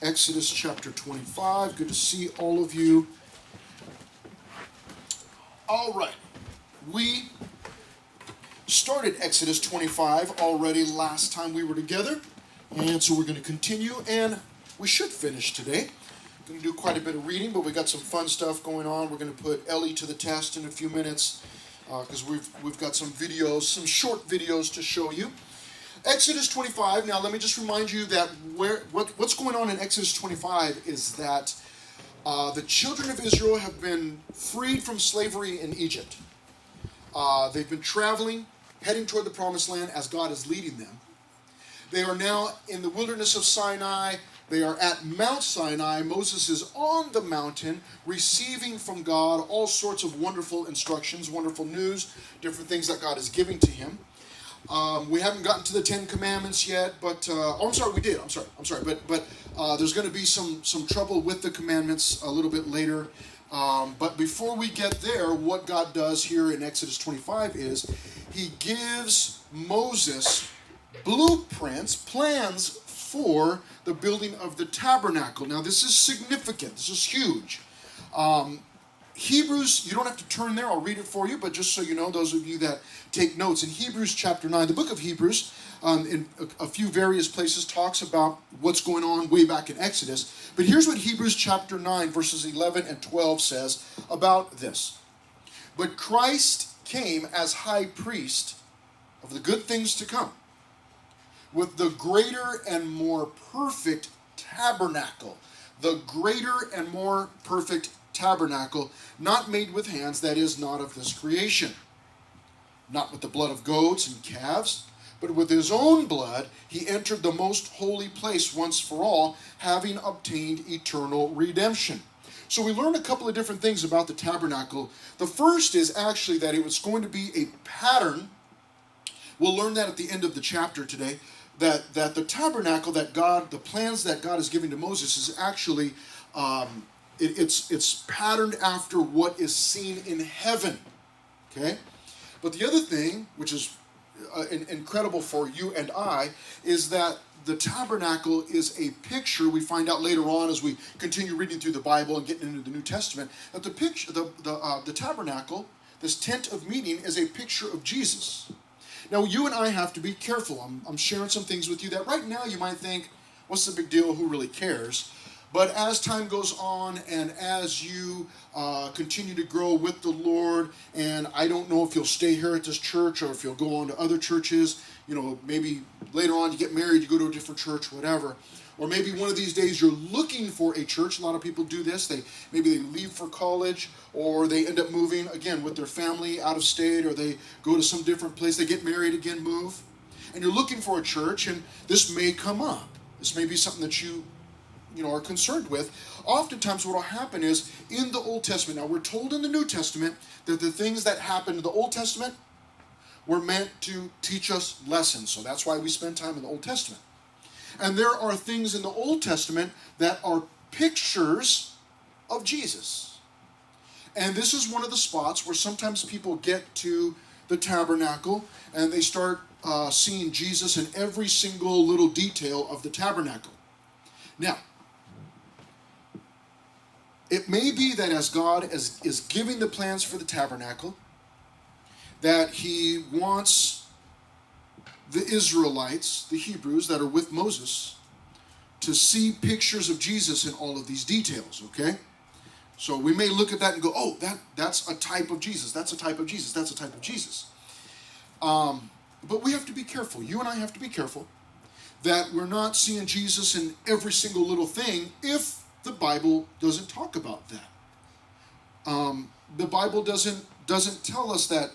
Exodus chapter 25. Good to see all of you. All right. We started Exodus 25 already last time we were together. And so we're going to continue, and we should finish today. We're going to do quite a bit of reading, but we got some fun stuff going on. We're going to put Ellie to the test in a few minutes because we've got some videos, some short videos to show you. Exodus 25. Now, let me just remind you that what's going on in Exodus 25 is that the children of Israel have been freed from slavery in Egypt. They've been traveling, heading toward the promised land as God is leading them. They are now in the wilderness of Sinai. They are at Mount Sinai. Moses is on the mountain receiving from God all sorts of wonderful instructions, wonderful news, different things that God is giving to him. We haven't gotten to the Ten Commandments yet, but we did. I'm sorry. But there's going to be some trouble with the commandments a little bit later. But before we get there, what God does here in Exodus 25 is he gives Moses blueprints, plans for the building of the tabernacle. Now, this is significant. This is huge. Hebrews, you don't have to turn there. I'll read it for you, but just so you know, those of you that take notes, in Hebrews chapter 9, the book of Hebrews, in a few various places, talks about what's going on way back in Exodus. But here's what Hebrews chapter 9, verses 11 and 12 says about this. But Christ came as high priest of the good things to come, with the greater and more perfect tabernacle. The greater and more perfect tabernacle, not made with hands, that is, not of this creation. Not with the blood of goats and calves, but with his own blood he entered the most holy place once for all, having obtained eternal redemption. So we learned a couple of different things about the tabernacle. The first is actually that it was going to be a pattern. We'll learn that at the end of the chapter today, that the tabernacle that God, the plans that God is giving to Moses is actually, it's patterned after what is seen in heaven, okay? But the other thing, which is incredible for you and I, is that the tabernacle is a picture. We find out later on as we continue reading through the Bible and getting into the New Testament, that the tabernacle, this tent of meeting, is a picture of Jesus. Now, you and I have to be careful. I'm sharing some things with you that right now you might think, what's the big deal? Who really cares? But as time goes on and as you continue to grow with the Lord, and I don't know if you'll stay here at this church or if you'll go on to other churches, maybe later on you get married, you go to a different church, whatever. Or maybe one of these days you're looking for a church. A lot of people do this. Maybe they leave for college, or they end up moving, again, with their family out of state, or they go to some different place. They get married again, move. And you're looking for a church, and this may come up. This may be something that you are concerned with. Oftentimes what will happen is in the Old Testament, now we're told in the New Testament that the things that happened in the Old Testament were meant to teach us lessons. So that's why we spend time in the Old Testament. And there are things in the Old Testament that are pictures of Jesus. And this is one of the spots where sometimes people get to the tabernacle and they start seeing Jesus in every single little detail of the tabernacle. Now, it may be that as God is giving the plans for the tabernacle, that he wants the Israelites, the Hebrews that are with Moses, to see pictures of Jesus in all of these details, okay? So we may look at that and go, oh, that's a type of Jesus, that's a type of Jesus, that's a type of Jesus. But we have to be careful. You and I have to be careful that we're not seeing Jesus in every single little thing if the Bible doesn't talk about that. The Bible doesn't tell us that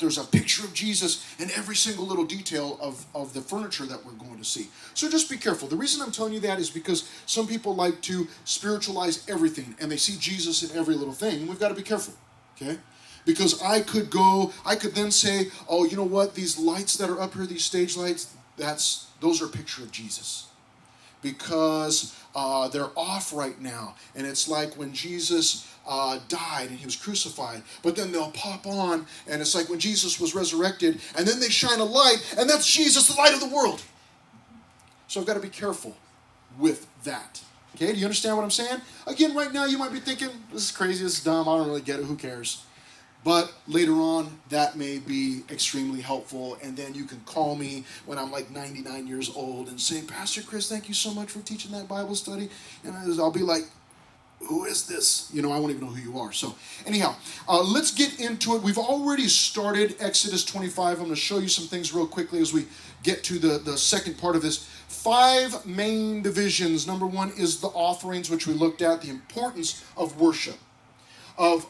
there's a picture of Jesus in every single little detail of the furniture that we're going to see. So just be careful. The reason I'm telling you that is because some people like to spiritualize everything, and they see Jesus in every little thing, and we've got to be careful, okay? Because I could then say, oh, you know what, these lights that are up here, these stage lights, those are a picture of Jesus. Because they're off right now. And it's like when Jesus died and he was crucified. But then they'll pop on, and it's like when Jesus was resurrected, and then they shine a light, and that's Jesus, the light of the world. So I've got to be careful with that. Okay, do you understand what I'm saying? Again, right now you might be thinking, this is crazy, this is dumb, I don't really get it, who cares? But later on, that may be extremely helpful, and then you can call me when I'm like 99 years old and say, Pastor Chris, thank you so much for teaching that Bible study. And I'll be like, who is this? I won't even know who you are. So anyhow, let's get into it. We've already started Exodus 25. I'm going to show you some things real quickly as we get to the second part of this. 5 main divisions. Number 1 is the offerings, which we looked at, the importance of worship, of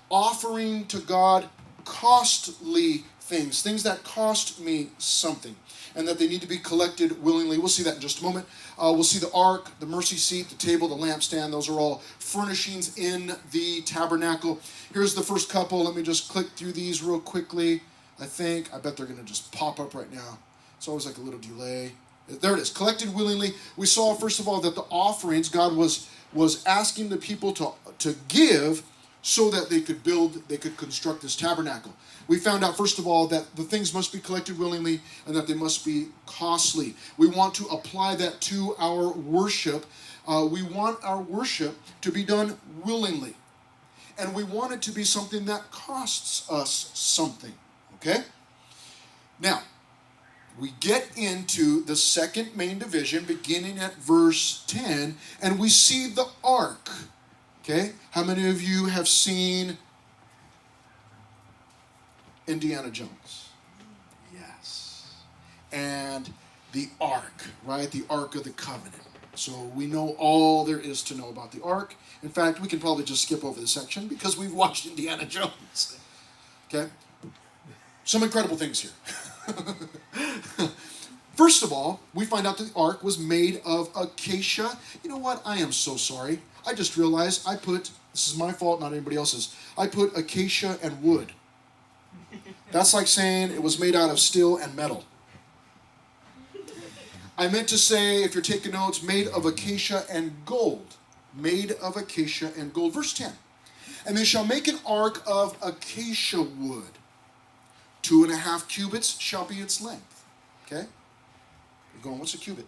offering to God costly things that cost me something, and that they need to be collected willingly. We'll see that in just a moment. We'll see the ark, the mercy seat, the table, the lampstand. Those are all furnishings in the tabernacle. Here's the first couple. Let me just click through these real quickly. I bet they're going to just pop up right now. It's always like a little delay. There it is. Collected willingly. We saw, first of all, that the offerings, God was asking the people to give so that they could construct this tabernacle. We found out, first of all, that the things must be collected willingly and that they must be costly. We want to apply that to our worship. We want our worship to be done willingly. And we want it to be something that costs us something. Okay? Now, we get into the second main division, beginning at verse 10, and we see the ark. Okay? How many of you have seen Indiana Jones? Yes. And the ark, right? The Ark of the Covenant. So we know all there is to know about the ark. In fact, we can probably just skip over the section because we've watched Indiana Jones. Okay? Some incredible things here. First of all, we find out that the ark was made of acacia. You know what? I am so sorry. I just realized this is my fault, not anybody else's. I put acacia and wood. That's like saying it was made out of steel and metal. I meant to say, if you're taking notes, made of acacia and gold. Made of acacia and gold. Verse 10. And they shall make an ark of acacia wood. 2.5 cubits shall be its length. Okay? You're going, what's a cubit?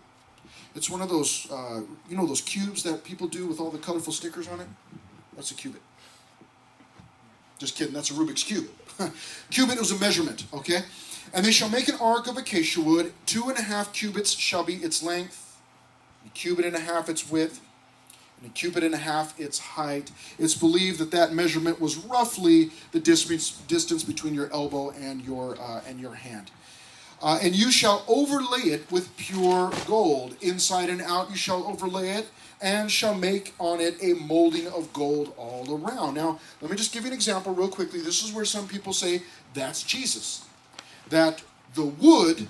It's one of those, those cubes that people do with all the colorful stickers on it? That's a cubit. Just kidding, that's a Rubik's Cube. Cubit was a measurement, okay? And they shall make an ark of acacia wood. 2.5 cubits shall be its length, 1.5 cubits its width, and 1.5 cubits its height. It's believed that measurement was roughly the distance between your elbow and your hand. And you shall overlay it with pure gold. Inside and out you shall overlay it, and shall make on it a molding of gold all around. Now, let me just give you an example real quickly. This is where some people say, that's Jesus. That the wood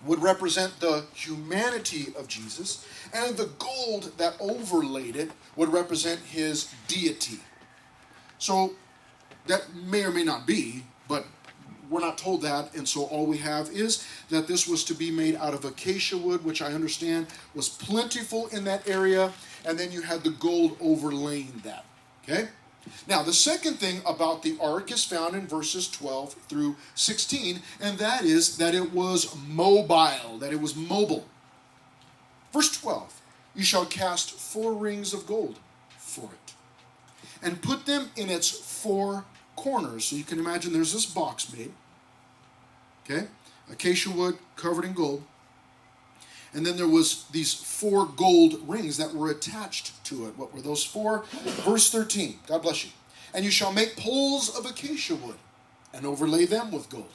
would represent the humanity of Jesus, and the gold that overlaid it would represent his deity. So, that may or may not be, but we're not told that, and so all we have is that this was to be made out of acacia wood, which I understand was plentiful in that area, and then you had the gold overlaying that. Okay? Now, the second thing about the ark is found in verses 12 through 16, and that is that it was mobile, that it was mobile. Verse 12, you shall cast 4 rings of gold for it, and put them in its 4 corners. So you can imagine there's this box made, okay, acacia wood covered in gold, and then there was these 4 gold rings that were attached to it. What were those 4? Verse 13, God bless you. And you shall make poles of acacia wood and overlay them with gold.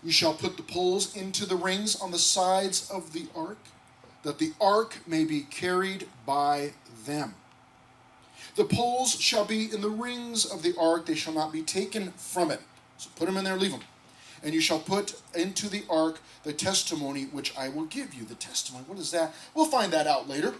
You shall put the poles into the rings on the sides of the ark, that the ark may be carried by them. The poles shall be in the rings of the ark, they shall not be taken from it. So put them in there, leave them. And you shall put into the ark the testimony which I will give you. The testimony, what is that? We'll find that out later.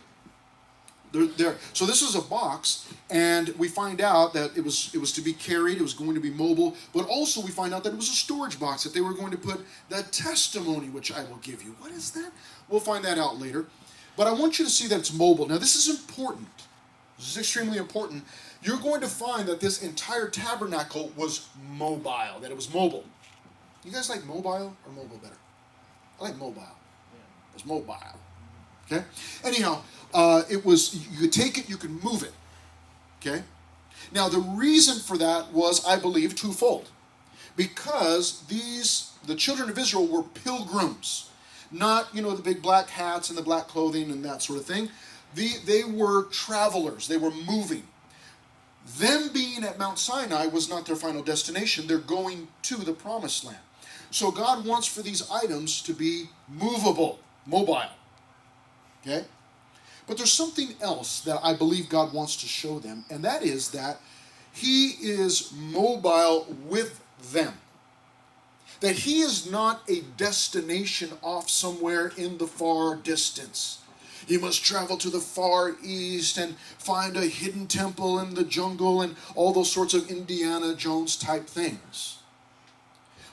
So this is a box, and we find out that it was to be carried, it was going to be mobile, but also we find out that it was a storage box, that they were going to put the testimony which I will give you. What is that? We'll find that out later. But I want you to see that it's mobile. Now this is important. This is extremely important. You're going to find that this entire tabernacle was mobile, that it was mobile. You guys like mobile or mobile better? I like mobile. It's mobile. Okay? Anyhow, you could take it, you could move it. Okay? Now, the reason for that was, I believe, twofold. Because the children of Israel were pilgrims. Not, the big black hats and the black clothing and that sort of thing. They were travelers. They were moving. Them being at Mount Sinai was not their final destination. They're going to the promised land. So God wants for these items to be movable, mobile. Okay? But there's something else that I believe God wants to show them, and that is that He is mobile with them. That He is not a destination off somewhere in the far distance. You must travel to the far east and find a hidden temple in the jungle and all those sorts of Indiana Jones type things.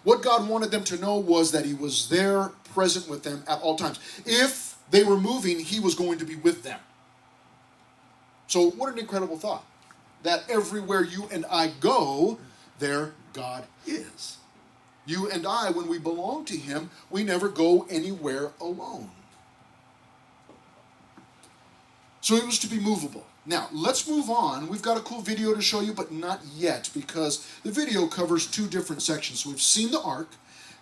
What God wanted them to know was that He was there, present with them at all times. If they were moving, He was going to be with them. So what an incredible thought. That everywhere you and I go, there God is. You and I, when we belong to Him, we never go anywhere alone. So it was to be movable. Now, let's move on. We've got a cool video to show you, but not yet, because the video covers two different sections. So we've seen the ark,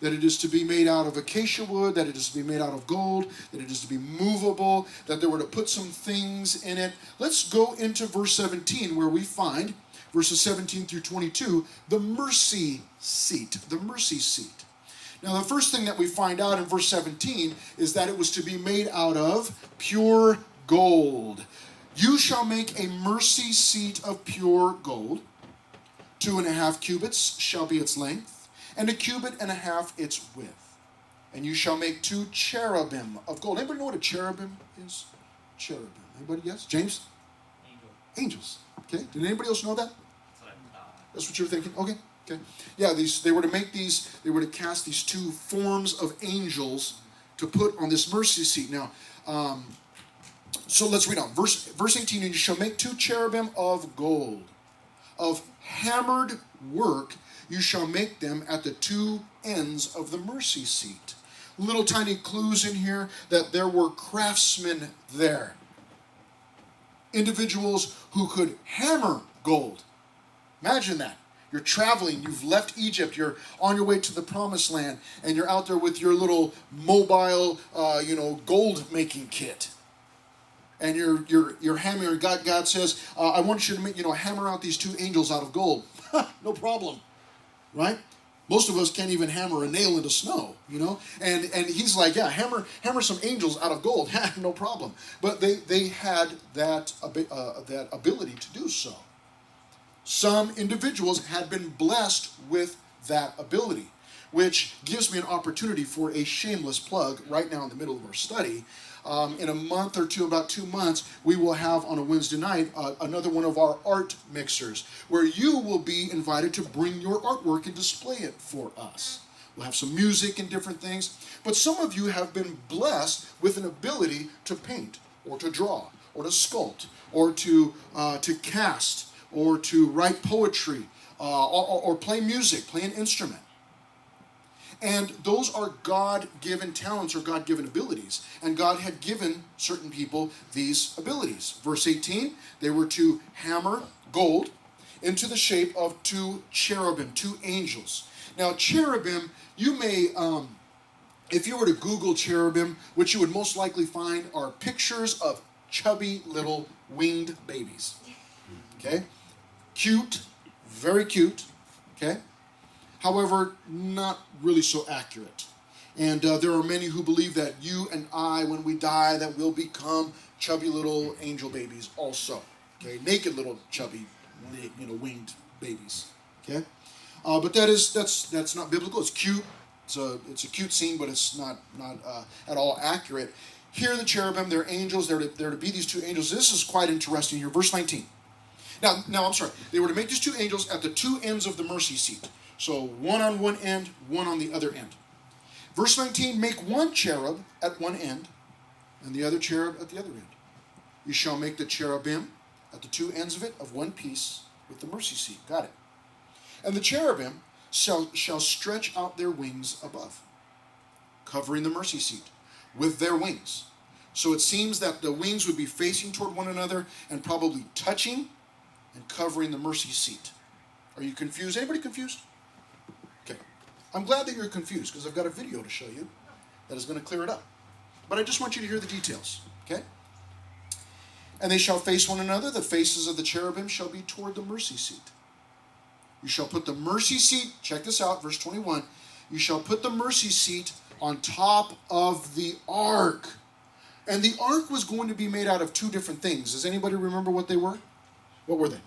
that it is to be made out of acacia wood, that it is to be made out of gold, that it is to be movable, that they were to put some things in it. Let's go into verse 17, where we find, verses 17 through 22, the mercy seat. The mercy seat. Now, the first thing that we find out in verse 17 is that it was to be made out of pure gold. You shall make a mercy seat of pure gold. 2.5 cubits shall be its length, and 1.5 cubits its width. And you shall make 2 cherubim of gold. Anybody know what a cherubim is? Cherubim. Anybody guess? James? Angels. Okay. Did anybody else know that? That's what you were thinking? Okay. Okay. Yeah, they were to cast these 2 forms of angels to put on this mercy seat. Now, so let's read on. Verse 18, and you shall make 2 cherubim of gold. Of hammered work you shall make them at the 2 ends of the mercy seat. Little tiny clues in here that there were craftsmen there. Individuals who could hammer gold. Imagine that. You're traveling, you've left Egypt, you're on your way to the promised land, and you're out there with your little mobile, gold making kit. And you're hammering. God says, I want you to make, hammer out these 2 angels out of gold. No problem, right? Most of us can't even hammer a nail into snow, And He's like, yeah, hammer some angels out of gold. No problem. But they had that ability to do so. Some individuals had been blessed with that ability, which gives me an opportunity for a shameless plug right now in the middle of our study. In a month or two, about 2 months, we will have on a Wednesday night another one of our art mixers, where you will be invited to bring your artwork and display it for us. We'll have some music and different things. But some of you have been blessed with an ability to paint, or to draw, or to sculpt, or to cast, or to write poetry, or play music, play an instrument. And those are God-given talents or God-given abilities. And God had given certain people these abilities. Verse 18, they were to hammer gold into the shape of 2 cherubim, 2 angels. Now, cherubim, you may, if you were to Google cherubim, what you would most likely find are pictures of chubby little winged babies. Okay? Cute, very cute. Okay? However, not really so accurate. And there are many who believe that you and I, when we die, that we'll become chubby little angel babies also. Okay, naked little chubby, winged babies. Okay, but that's not biblical. It's cute. It's a cute scene, but it's not at all accurate. Here, the cherubim, they're angels. They're to be these 2 angels. This is quite interesting here. Verse 19. Now, I'm sorry. They were to make these 2 angels at the 2 ends of the mercy seat. So one on one end, one on the other end. Verse 19, make 1 cherub at one end, and the other cherub at the other end. You shall make the cherubim at the 2 ends of it of one piece with the mercy seat. Got it. And the cherubim shall stretch out their wings above, covering the mercy seat with their wings. So it seems that the wings would be facing toward one another and probably touching and covering the mercy seat. Are you confused? Anybody confused? Okay. I'm glad that you're confused because I've got a video to show you that is going to clear it up. But I just want you to hear the details. Okay? And they shall face one another. The faces of the cherubim shall be toward the mercy seat. You shall put the mercy seat, check this out, verse 21. You shall put the mercy seat on top of the ark. And the ark was going to be made out of two different things. Does anybody remember what they were? What were they?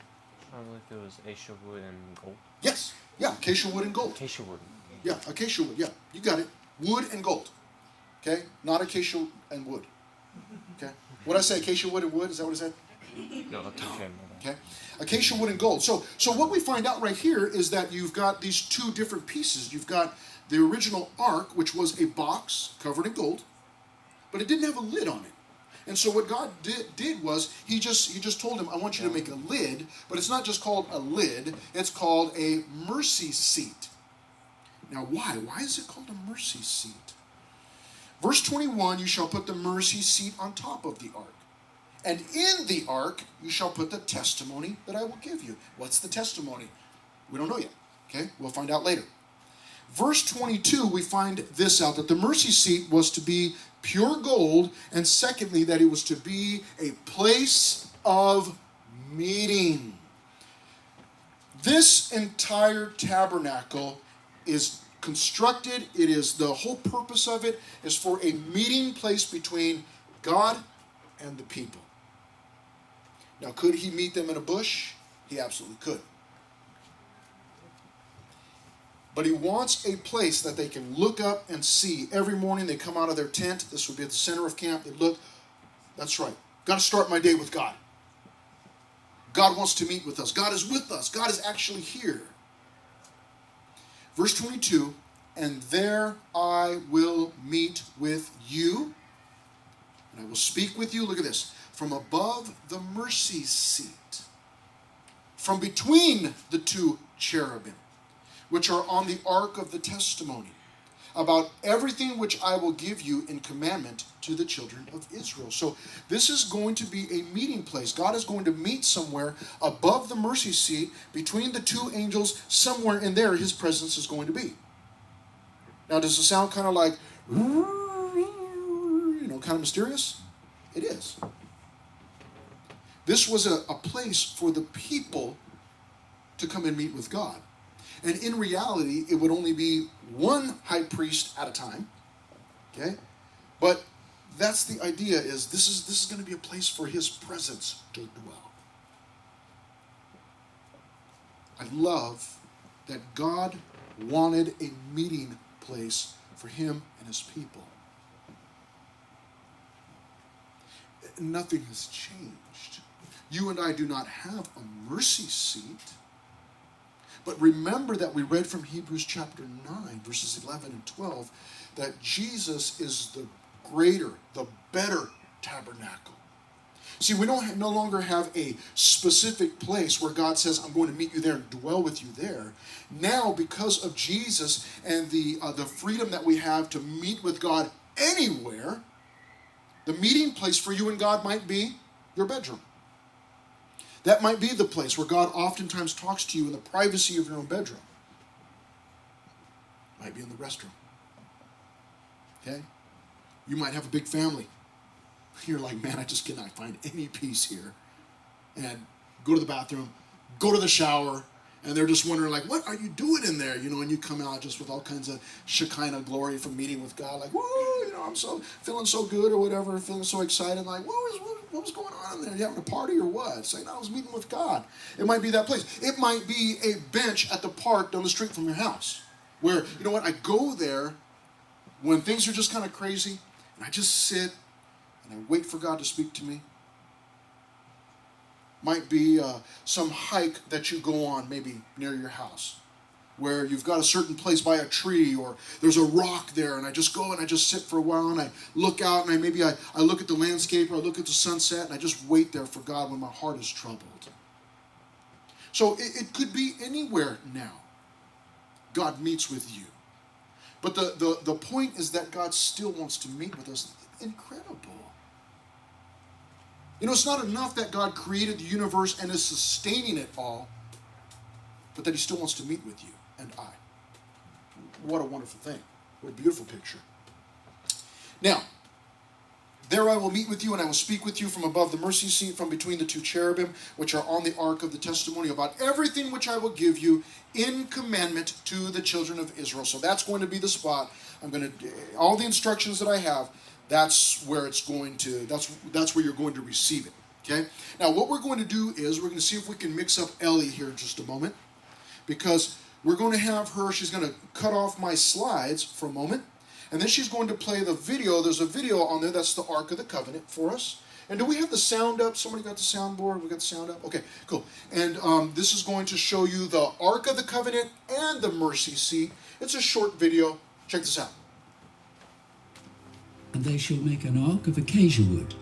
Probably if it was acacia wood and gold. Yes. Yeah, acacia wood and gold. Acacia wood. Yeah, acacia wood. Yeah, you got it. Wood and gold. Okay? Not acacia and wood. Okay? What did I say? Acacia wood and wood? Is that what I said? No, acacia. Okay? Acacia wood and gold. So what we find out right here is that you've got these two different pieces. You've got the original ark, which was a box covered in gold, but it didn't have a lid on it. And so what God did was he just told him, I want you to make a lid, but it's not just called a lid, it's called a mercy seat. Now why? Why is it called a mercy seat? Verse 21, you shall put the mercy seat on top of the ark. And in the ark, you shall put the testimony that I will give you. What's the testimony? We don't know yet. Okay? We'll find out later. Verse 22, we find this out, that the mercy seat was to be pure gold, and secondly, that it was to be a place of meeting. This entire tabernacle is constructed, the whole purpose of it is for a meeting place between God and the people. Now, could he meet them in a bush? He absolutely could. But he wants a place that they can look up and see. Every morning they come out of their tent. This would be at the center of camp. They look. That's right. Got to start my day with God. God wants to meet with us. God is with us. God is actually here. Verse 22, and there I will meet with you, and I will speak with you. Look at this. From above the mercy seat, from between the two cherubim, which are on the ark of the testimony, about everything which I will give you in commandment to the children of Israel. So this is going to be a meeting place. God is going to meet somewhere above the mercy seat, between the two angels, somewhere in there his presence is going to be. Now, does it sound kind of like, kind of mysterious? It is. This was a place for the people to come and meet with God. And in reality, it would only be one high priest at a time. Okay? But that's the idea, is this is going to be a place for his presence to dwell. I love that God wanted a meeting place for him and his people. Nothing has changed. You and I do not have a mercy seat. But remember that we read from Hebrews chapter 9, verses 11 and 12, that Jesus is the greater, the better tabernacle. See, we don't no longer have a specific place where God says, I'm going to meet you there and dwell with you there. Now, because of Jesus and the freedom that we have to meet with God anywhere, the meeting place for you and God might be your bedroom. That might be the place where God oftentimes talks to you in the privacy of your own bedroom. Might be in the restroom. Okay? You might have a big family. You're like, man, I just cannot find any peace here. And go to the bathroom, go to the shower, and they're just wondering, like, what are you doing in there? And you come out just with all kinds of Shekinah glory from meeting with God, like, woo, I'm so feeling so good or whatever, feeling so excited, like, what was going on in there? You having a party or what? Say, no, I was meeting with God. It might be that place. It might be a bench at the park down the street from your house, where, you know what, I go there when things are just kind of crazy, and I just sit and I wait for God to speak to me. Might be some hike that you go on maybe near your house, where you've got a certain place by a tree, or there's a rock there, and I just go and I just sit for a while, and I look out, and I look at the landscape, or I look at the sunset, and I just wait there for God when my heart is troubled. So it could be anywhere now God meets with you. But the point is that God still wants to meet with us. Incredible. You know, it's not enough that God created the universe and is sustaining it all, but that he still wants to meet with you and I. What a wonderful thing. What a beautiful picture. Now, there I will meet with you, and I will speak with you from above the mercy seat, from between the two cherubim, which are on the ark of the testimony, about everything which I will give you in commandment to the children of Israel. So that's going to be the spot. All the instructions that I have, that's where it's going to, that's where you're going to receive it. Okay? Now, what we're going to do is we're going to see if we can mix up Ellie here in just a moment, because we're going to have her, she's going to cut off my slides for a moment. And then she's going to play the video. There's a video on there. That's the Ark of the Covenant for us. And do we have the sound up? Somebody got the soundboard? We got the sound up? Okay, cool. And this is going to show you the Ark of the Covenant and the mercy seat. It's a short video. Check this out. And they shall make an ark of acacia wood.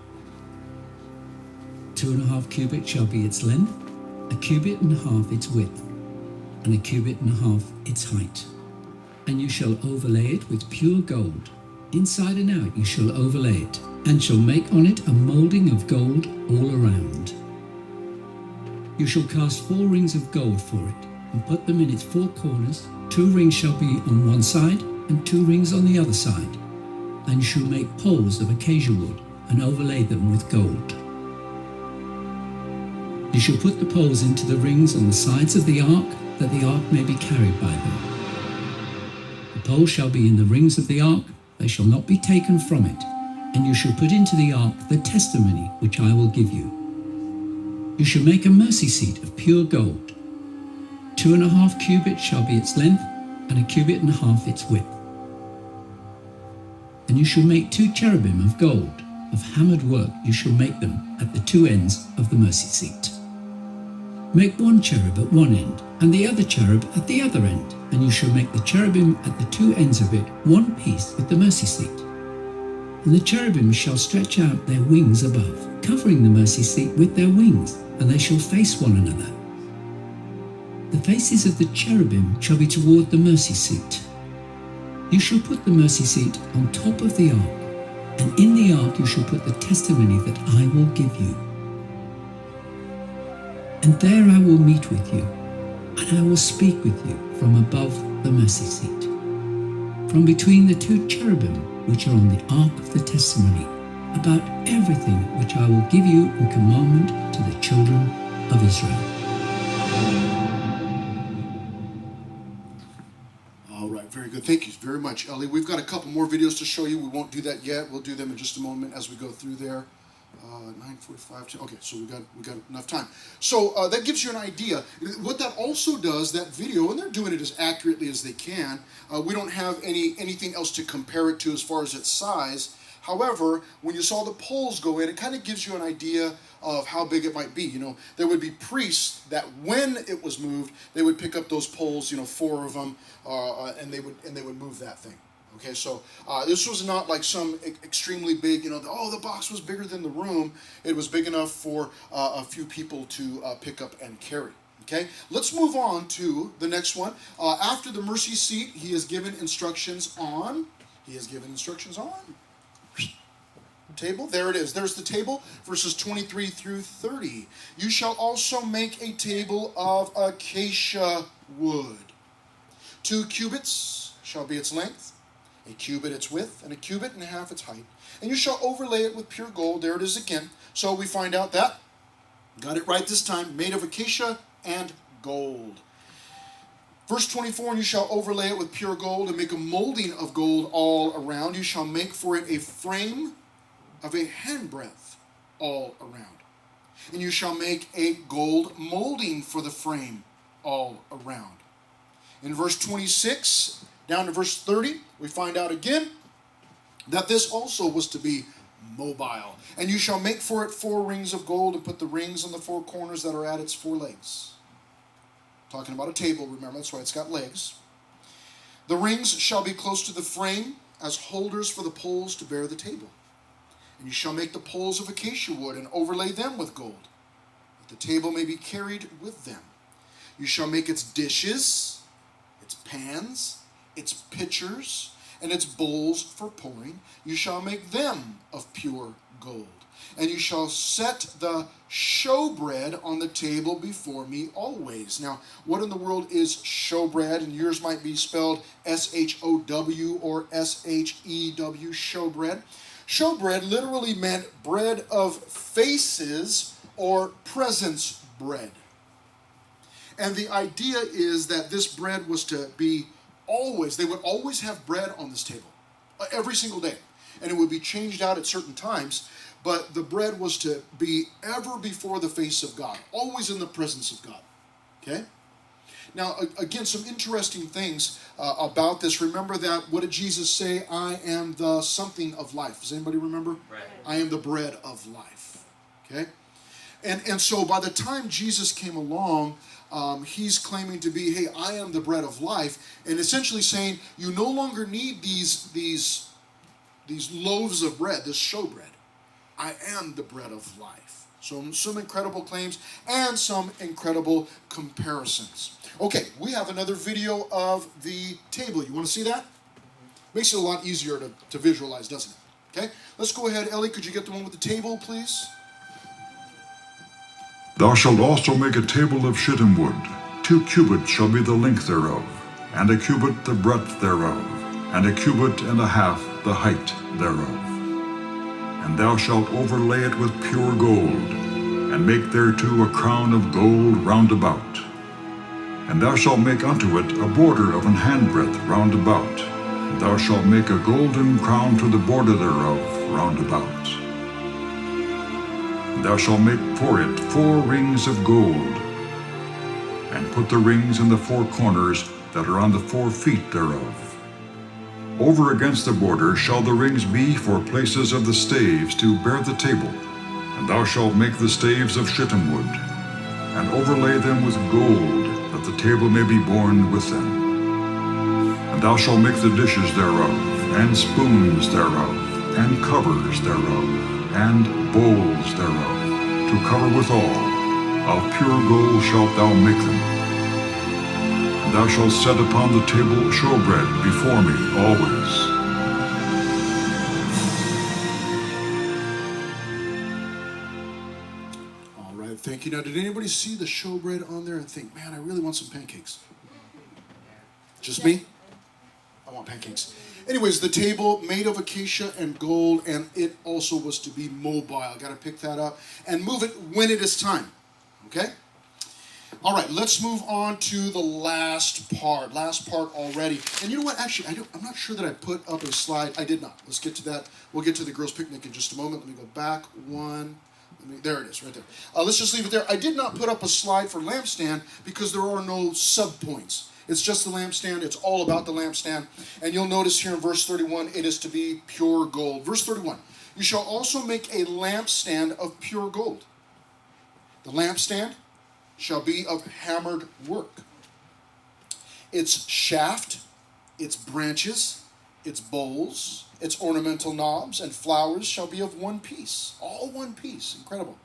2.5 cubits shall be its length, 1.5 cubits its width, and 1.5 cubits its height. And you shall overlay it with pure gold. Inside and out you shall overlay it, and shall make on it a moulding of gold all around. You shall cast 4 rings of gold for it, and put them in its 4 corners. 2 rings shall be on one side, and 2 rings on the other side. And you shall make poles of acacia wood, and overlay them with gold. You shall put the poles into the rings on the sides of the ark, that the ark may be carried by them. The poles shall be in the rings of the ark, they shall not be taken from it. And you shall put into the ark the testimony which I will give you. You shall make a mercy seat of pure gold. 2.5 cubits shall be its length, and 1.5 cubits its width. And you shall make 2 cherubim of gold, of hammered work you shall make them at the 2 ends of the mercy seat. Make 1 cherub at one end, and the other cherub at the other end, and you shall make the cherubim at the 2 ends of it one piece with the mercy seat. And the cherubim shall stretch out their wings above, covering the mercy seat with their wings, and they shall face one another. The faces of the cherubim shall be toward the mercy seat. You shall put the mercy seat on top of the ark, and in the ark you shall put the testimony that I will give you. And there I will meet with you, and I will speak with you from above the mercy seat, from between the 2 cherubim which are on the ark of the testimony, about everything which I will give you in commandment to the children of Israel. All right, very good. Thank you very much, Ellie. We've got a couple more videos to show you. We won't do that yet. We'll do them in just a moment as we go through there. 9:45. Okay, so we got enough time. So that gives you an idea. What that also does, that video, and they're doing it as accurately as they can. We don't have anything else to compare it to as far as its size. However, when you saw the poles go in, it kind of gives you an idea of how big it might be. You know, there would be priests that when it was moved, they would pick up those poles, 4 of them, and they would move that thing. Okay, so this was not like some extremely big, the box was bigger than the room. It was big enough for a few people to pick up and carry. Okay, let's move on to the next one. After the mercy seat, he has given instructions on table. There it is. There's the table, verses 23 through 30. You shall also make a table of acacia wood. 2 cubits shall be its length, 1 cubit its width, and 1.5 cubits its height. And you shall overlay it with pure gold. There it is again. So we find out that, got it right this time, made of acacia and gold. Verse 24, and you shall overlay it with pure gold and make a molding of gold all around. You shall make for it a frame of a handbreadth all around. And you shall make a gold molding for the frame all around. In verse 26, down to verse 30, we find out again that this also was to be mobile. And you shall make for it 4 rings of gold and put the rings on the 4 corners that are at its 4 legs. Talking about a table, remember, that's why it's got legs. The rings shall be close to the frame as holders for the poles to bear the table. And you shall make the poles of acacia wood and overlay them with gold, that the table may be carried with them. You shall make its dishes, its pans, its pitchers, and its bowls for pouring. You shall make them of pure gold. And you shall set the showbread on the table before me always. Now, what in the world is showbread? And yours might be spelled S-H-O-W or S-H-E-W, showbread. Showbread literally meant bread of faces or presence bread. And the idea is that this bread was to be always, they would always have bread on this table, every single day. And it would be changed out at certain times, but the bread was to be ever before the face of God, always in the presence of God, okay? Now, again, some interesting things about this. Remember that, what did Jesus say? I am the something of life. Does anybody remember? Bread. I am the bread of life, okay? And so by the time Jesus came along, he's claiming to be, hey, I am the bread of life, and essentially saying, you no longer need these loaves of bread, this showbread. I am the bread of life. So some incredible claims and some incredible comparisons. Okay, we have another video of the table. You want to see that? Makes it a lot easier to visualize, doesn't it? Okay, let's go ahead. Ellie, could you get the one with the table, please? Thou shalt also make a table of shittim wood. 2 cubits shall be the length thereof, and a cubit the breadth thereof, and a cubit and a half the height thereof. And thou shalt overlay it with pure gold, and make thereto a crown of gold round about. And thou shalt make unto it a border of an handbreadth round about. And thou shalt make a golden crown to the border thereof round about. And thou shalt make for it 4 rings of gold, and put the rings in the 4 corners that are on the 4 feet thereof. Over against the border shall the rings be for places of the staves to bear the table. And thou shalt make the staves of shittim wood, and overlay them with gold, that the table may be borne with them. And thou shalt make the dishes thereof, and spoons thereof, and covers thereof, and bowls thereof, to cover withal. Of pure gold shalt thou make them. And thou shalt set upon the table showbread before me always. All right, thank you. Now, did anybody see the showbread on there and think, man, I really want some pancakes? Just me? I want pancakes. Anyways, the table made of acacia and gold, and it also was to be mobile. Got to pick that up and move it when it is time. Okay? All right, let's move on to the last part. Last part already. And you know what? Actually, I'm not sure that I put up a slide. I did not. Let's get to that. We'll get to the girls' picnic in just a moment. Let me go back one. There it is, right there. Let's just leave it there. I did not put up a slide for lampstand because there are no subpoints. It's just the lampstand. It's all about the lampstand. And you'll notice here in verse 31, it is to be pure gold. Verse 31, you shall also make a lampstand of pure gold. The lampstand shall be of hammered work. Its shaft, its branches, its bowls, its ornamental knobs and flowers shall be of one piece. All one piece. Incredible.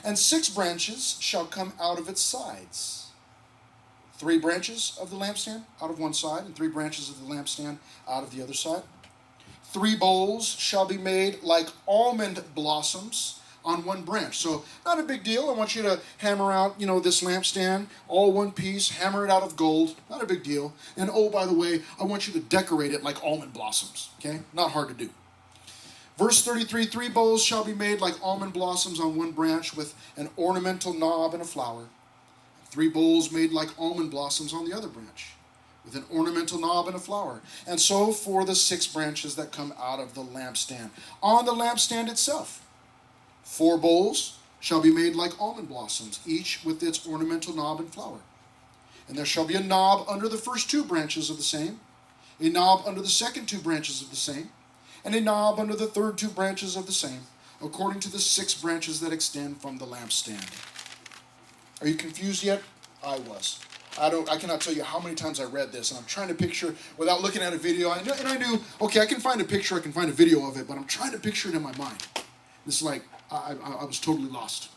And 6 branches shall come out of its sides. 3 branches of the lampstand out of one side, and 3 branches of the lampstand out of the other side. 3 bowls shall be made like almond blossoms on one branch. So not a big deal. I want you to hammer out, this lampstand, all one piece, hammer it out of gold. Not a big deal. And oh, by the way, I want you to decorate it like almond blossoms. Okay? Not hard to do. Verse 33, 3 bowls shall be made like almond blossoms on one branch with an ornamental knob and a flower. 3 bowls made like almond blossoms on the other branch with an ornamental knob and a flower. And so for the 6 branches that come out of the lampstand. On the lampstand itself, 4 bowls shall be made like almond blossoms, each with its ornamental knob and flower. And there shall be a knob under the first 2 branches of the same, a knob under the second 2 branches of the same, and a knob under the third 2 branches of the same, according to the 6 branches that extend from the lampstand. Are you confused yet? I was. I cannot tell you how many times I read this, and I'm trying to picture without looking at a video. I knew, okay, I can find a picture, I can find a video of it, but I'm trying to picture it in my mind. It's like I was totally lost.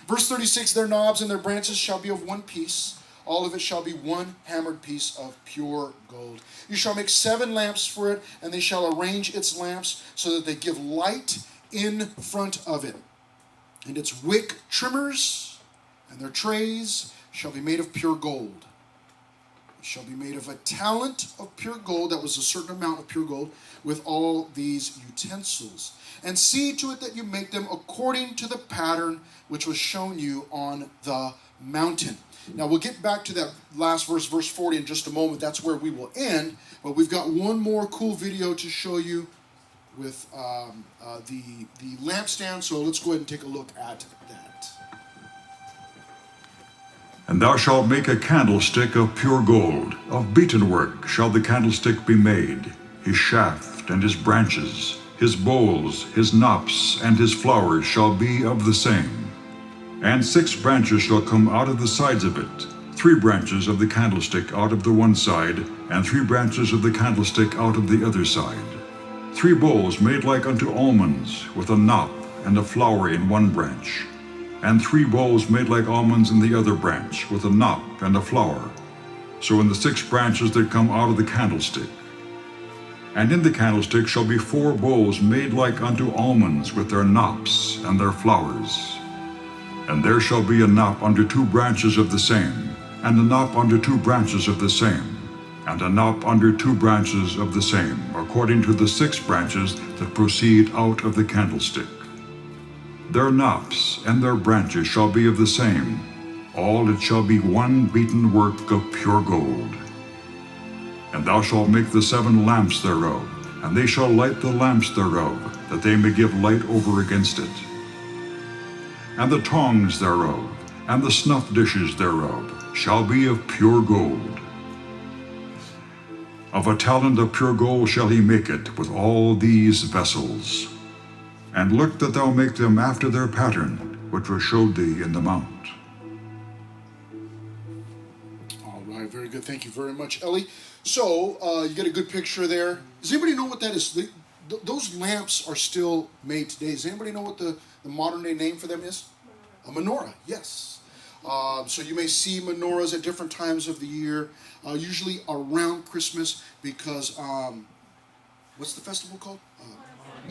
Verse 36, their knobs and their branches shall be of one piece. All of it shall be one hammered piece of pure gold. You shall make 7 lamps for it, and they shall arrange its lamps so that they give light in front of it. And its wick trimmers and their trays shall be made of pure gold. It shall be made of a talent of pure gold, that was a certain amount of pure gold, with all these utensils. And see to it that you make them according to the pattern which was shown you on the mountain. Now we'll get back to that last verse, verse 40, in just a moment. That's where we will end. But we've got one more cool video to show you with the lampstand. So let's go ahead and take a look at that. And thou shalt make a candlestick of pure gold. Of beaten work shall the candlestick be made, his shaft and his branches, his bowls, his knops, and his flowers shall be of the same. And 6 branches shall come out of the sides of it, 3 branches of the candlestick out of the one side, and 3 branches of the candlestick out of the other side. 3 bowls made like unto almonds, with a knop and a flower in one branch, and 3 bowls made like almonds in the other branch, with a knop and a flower. So in the 6 branches that come out of the candlestick. And in the candlestick shall be 4 bowls made like unto almonds, with their knops and their flowers. And there shall be a knop under 2 branches of the same, and a knop under 2 branches of the same, and a knop under 2 branches of the same, according to the 6 branches that proceed out of the candlestick. Their knops and their branches shall be of the same. All it shall be one beaten work of pure gold. And thou shalt make the 7 lamps thereof, and they shall light the lamps thereof, that they may give light over against it. And the tongs thereof, and the snuff dishes thereof, shall be of pure gold. Of a talent of pure gold shall he make it, with all these vessels. And look that thou make them after their pattern, which was showed thee in the mount. All right, very good. Thank you very much, Ellie. So, you get a good picture there. Does anybody know what that is? Those lamps are still made today. Does anybody know what the modern day name for them is? A menorah, yes. So you may see menorahs at different times of the year, usually around Christmas, because, what's the festival called?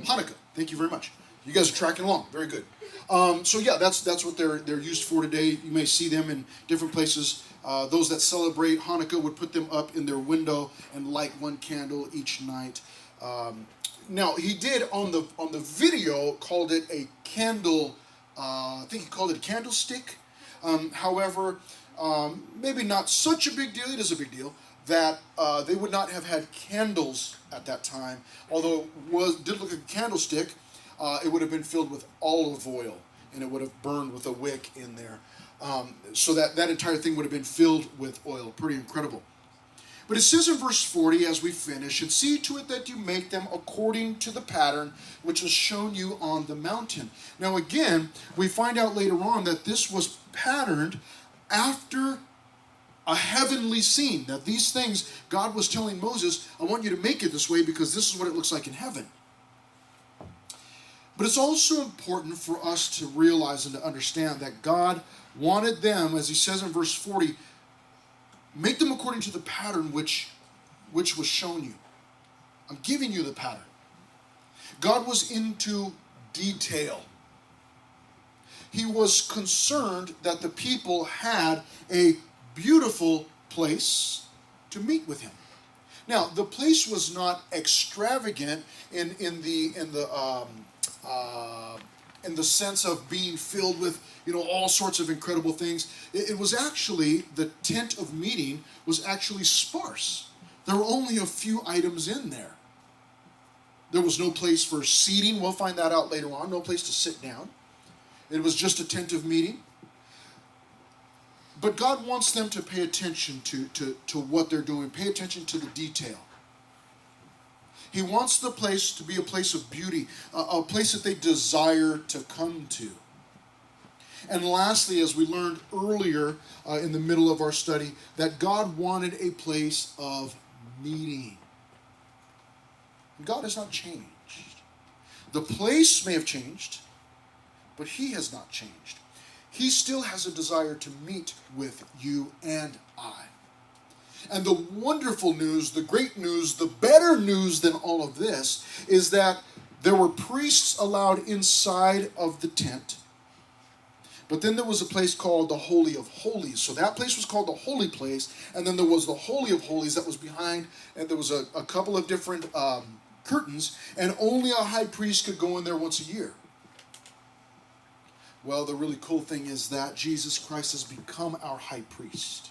Hanukkah. Thank you very much. You guys are tracking along. Very good. So yeah, that's what they're used for today. You may see them in different places. Those that celebrate Hanukkah would put them up in their window and light 1 candle each night. Now he did on the video called it a candle. I think he called it a candlestick. However, maybe not such a big deal. It is a big deal that they would not have had candles at that time. Although it did look like a candlestick, it would have been filled with olive oil, and it would have burned with a wick in there. So that entire thing would have been filled with oil. Pretty incredible. But it says in verse 40, as we finish, and see to it that you make them according to the pattern which was shown you on the mountain. Now again, we find out later on that this was patterned after a heavenly scene. That these things, God was telling Moses, I want you to make it this way because this is what it looks like in heaven. But it's also important for us to realize and to understand that God wanted them, as he says in verse 40, make them according to the pattern which was shown you. I'm giving you the pattern. God was into detail. He was concerned that the people had a beautiful place to meet with him. Now, the place was not extravagant in the sense of being filled with, all sorts of incredible things. It was actually, the tent of meeting was actually sparse. There were only a few items in there. There was no place for seating. We'll find that out later on. No place to sit down. It was just a tent of meeting. But God wants them to pay attention to what they're doing. Pay attention to the detail. He wants the place to be a place of beauty, a place that they desire to come to. And lastly, as we learned earlier in the middle of our study, that God wanted a place of meeting. God has not changed. The place may have changed, but he has not changed. He still has a desire to meet with you and I. And the wonderful news, the great news, the better news than all of this is that There were priests allowed inside of the tent. But then there was a place called the Holy of Holies. So that place was called the Holy Place. And then there was the Holy of Holies that was behind. And there was a couple of different curtains. And only a high priest could go in there once a year. Well, the really cool thing is that Jesus Christ has become our high priest.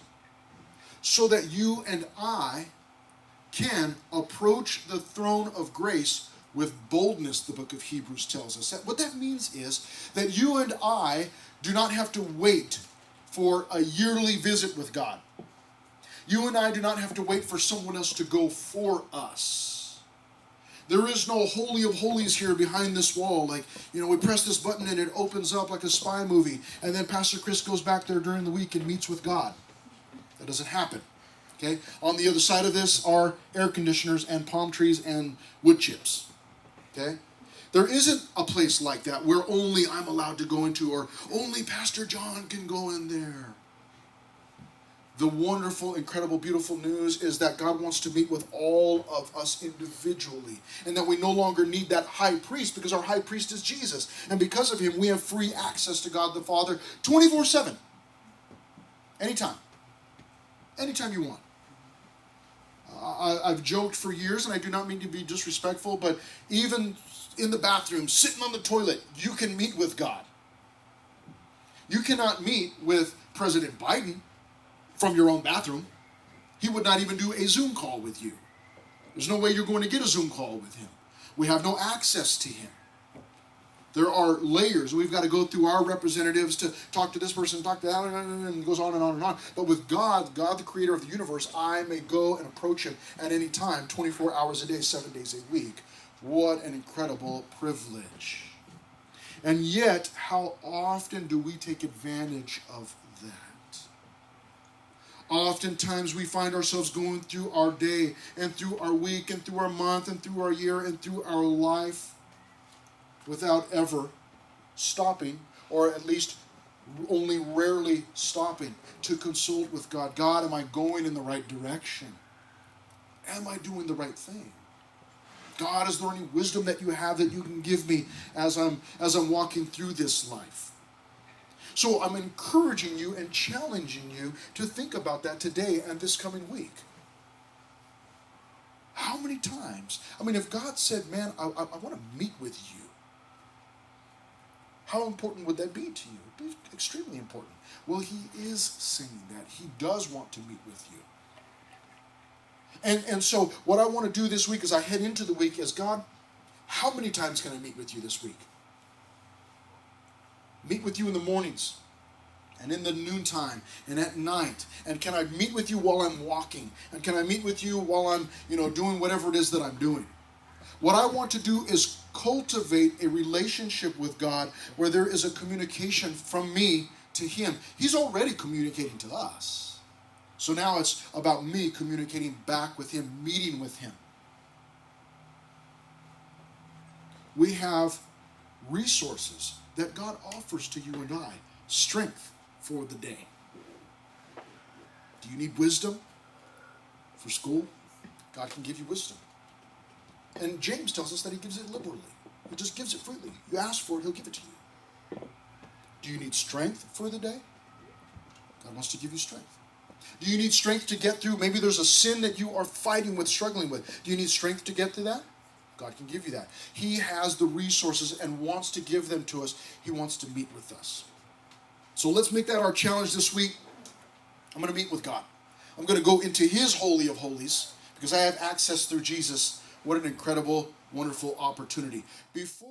So that you and I can approach the throne of grace with boldness, the book of Hebrews tells us. What that means is that you and I do not have to wait for a yearly visit with God. You and I do not have to wait for someone else to go for us. There is no Holy of Holies here behind this wall. Like, we press this button and it opens up like a spy movie, and then Pastor Chris goes back there during the week and meets with God. That doesn't happen. Okay? On the other side of this are air conditioners and palm trees and wood chips. Okay? There isn't a place like that where only I'm allowed to go into, or only Pastor John can go in there. The wonderful, incredible, beautiful news is that God wants to meet with all of us individually, and that we no longer need that high priest, because our high priest is Jesus. And because of him, we have free access to God the Father 24/7. Anytime. Anytime you want. I've joked for years, and I do not mean to be disrespectful, but even in the bathroom, sitting on the toilet, you can meet with God. You cannot meet with President Biden from your own bathroom. He would not even do a Zoom call with you. There's no way you're going to get a Zoom call with him. We have no access to him. There are layers. We've got to go through our representatives to talk to this person, talk to that, and it goes on and on and on. But with God, the creator of the universe, I may go and approach him at any time, 24 hours a day, 7 days a week. What an incredible privilege. And yet, how often do we take advantage of that? Oftentimes we find ourselves going through our day and through our week and through our month and through our year and through our life without ever stopping, or at least only rarely stopping to consult with God. God, am I going in the right direction? Am I doing the right thing? God, is there any wisdom that you have that you can give me as I'm walking through this life? So I'm encouraging you and challenging you to think about that today and this coming week. How many times? If God said, man, I want to meet with you, how important would that be to you? It'd be extremely important. Well, he is saying that. He does want to meet with you. And so what I want to do this week as I head into the week is, God, how many times can I meet with you this week? Meet with you in the mornings and in the noontime and at night. And can I meet with you while I'm walking? And can I meet with you while I'm, doing whatever it is that I'm doing? What I want to do is cultivate a relationship with God where there is a communication from me to him. He's already communicating to us. So now it's about me communicating back with him, meeting with him. We have resources that God offers to you and I. Strength for the day. Do you need wisdom for school? God can give you wisdom. And James tells us that he gives it liberally. He just gives it freely. You ask for it, he'll give it to you. Do you need strength for the day? God wants to give you strength. Do you need strength to get through? Maybe there's a sin that you are fighting with, struggling with. Do you need strength to get through that? God can give you that. He has the resources and wants to give them to us. He wants to meet with us. So let's make that our challenge this week. I'm going to meet with God. I'm going to go into his Holy of Holies because I have access through Jesus. What an incredible, wonderful opportunity. Before